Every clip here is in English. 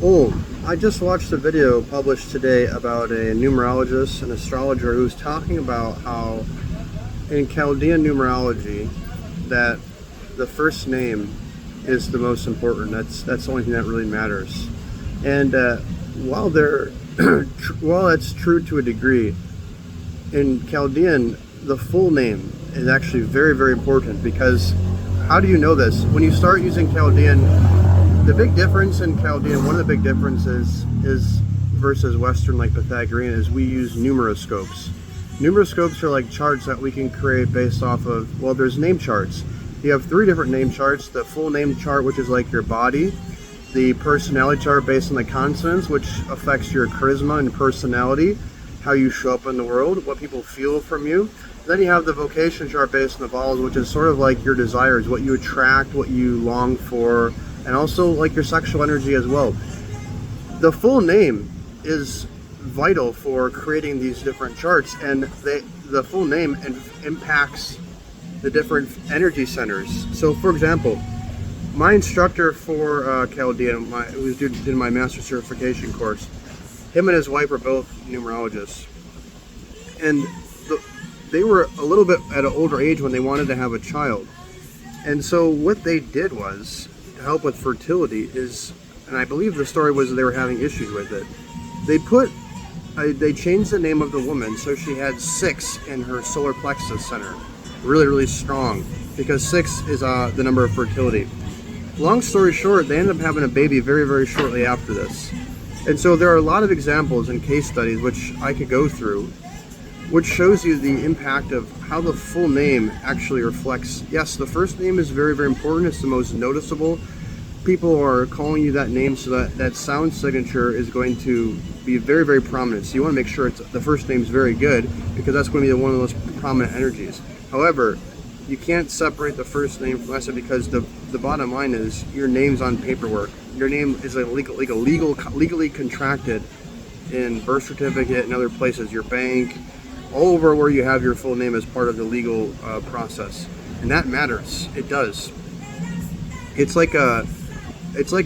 Oh, I just watched a video published today about a numerologist, an astrologer, who's talking about how in Chaldean numerology that the first name is the most important. That's the only thing that really matters. And while they're while that's true to a degree, in Chaldean the full name is actually very, very important because how do you know this? When you start using Chaldean, the big difference in Chaldean, one of the big differences is versus Western like Pythagorean is we use numeroscopes. Numeroscopes are like charts that we can create based off of, well, there's name charts. You have three different name charts. The full name chart, which is like your body. The personality chart based on the consonants, which affects your charisma and personality, how you show up in the world, what people feel from you. Then you have the vocation chart based on the vowels, which is sort of like your desires, what you attract, what you long for, and also like your sexual energy as well. The full name is vital for creating these different charts, and the full name impacts the different energy centers. So for example, my instructor for Chaldean, who did my master certification course, him and his wife are both numerologists, and they were a little bit at an older age when they wanted to have a child. And so what they did was to help with fertility is, and I believe the story was they were having issues with it, they changed the name of the woman so she had 6 in her solar plexus center, really, really strong, because 6 is the number of fertility. Long story short, they ended up having a baby very, very shortly after this. And so there are a lot of examples and case studies which I could go through, which shows you the impact of how the full name actually reflects. Yes, the first name is very, very important. It's the most noticeable. People are calling you that name, so that sound signature is going to be very, very prominent. So you want to make sure the first name is very good, because that's going to be one of the most prominent energies. However, you can't separate the first name from the rest, because the bottom line is your name's on paperwork. Your name is legally contracted in birth certificate and other places, your bank, all over where you have your full name as part of the legal process, and that matters. It does. It's like a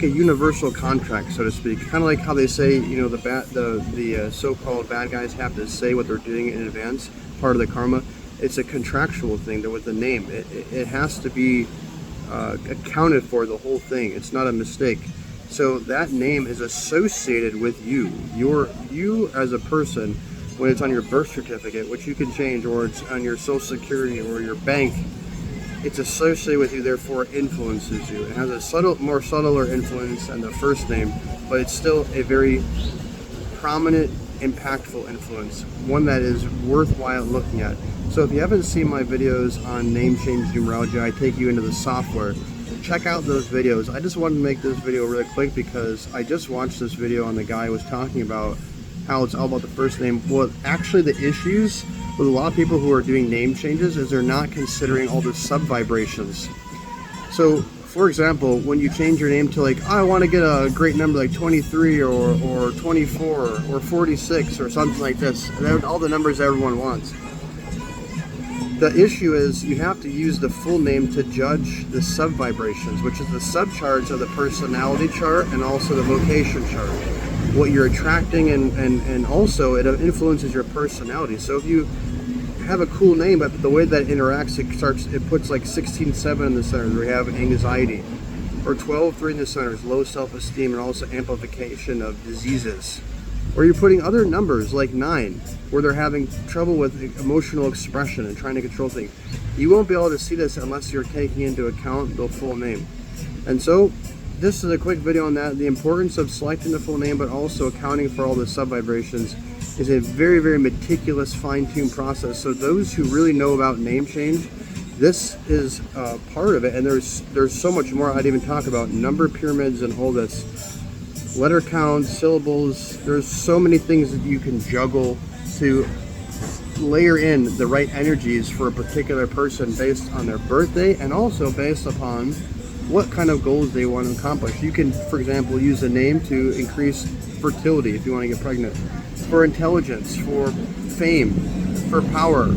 universal contract, so to speak. Kind of like how they say, you know, the so-called bad guys have to say what they're doing in advance, part of the karma. It's a contractual thing that with the name, it has to be accounted for, the whole thing. It's not a mistake. So that name is associated with you. You as a person, when it's on your birth certificate, which you can change, or it's on your social security or your bank, it's associated with you, therefore it influences you. It has a more subtler influence than the first name, but it's still a very prominent, impactful influence, one that is worthwhile looking at. So if you haven't seen my videos on name change numerology, I take you into the software. Check out those videos. I just wanted to make this video really quick because I just watched this video and the guy was talking about how it's all about the first name. Well, actually the issues with a lot of people who are doing name changes is they're not considering all the sub vibrations. So for example, when you change your name to like, oh, I want to get a great number like 23 or 24 or 46 or something like this, and all the numbers everyone wants. The issue is you have to use the full name to judge the sub vibrations, which is the subcharts of the personality chart and also the vocation chart. What you're attracting, and also it influences your personality. So if you have a cool name, but the way that it interacts, it puts like 16-7 in the center, where you have anxiety, or 12-3 in the center is low self-esteem and also amplification of diseases. Or you're putting other numbers like 9, where they're having trouble with emotional expression and trying to control things. You won't be able to see this unless you're taking into account the full name. And so this is a quick video on that. The importance of selecting the full name, but also accounting for all the sub vibrations, is a very, very meticulous, fine-tuned process. So those who really know about name change, this is part of it. And there's so much more I'd even talk about. Number pyramids and all this. Letter counts, syllables. There's so many things that you can juggle to layer in the right energies for a particular person based on their birthday, and also based upon what kind of goals they want to accomplish. You can, for example, use a name to increase fertility if you want to get pregnant, for intelligence, for fame, for power,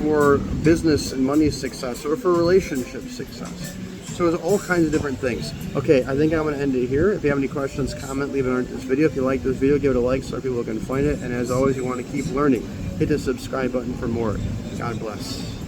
for business and money success, or for relationship success. So there's all kinds of different things. Okay, I think I'm going to end it here. If you have any questions, comment, leave it on this video. If you like this video, give it a like so people can find it. And as always, you want to keep learning. Hit the subscribe button for more. God bless.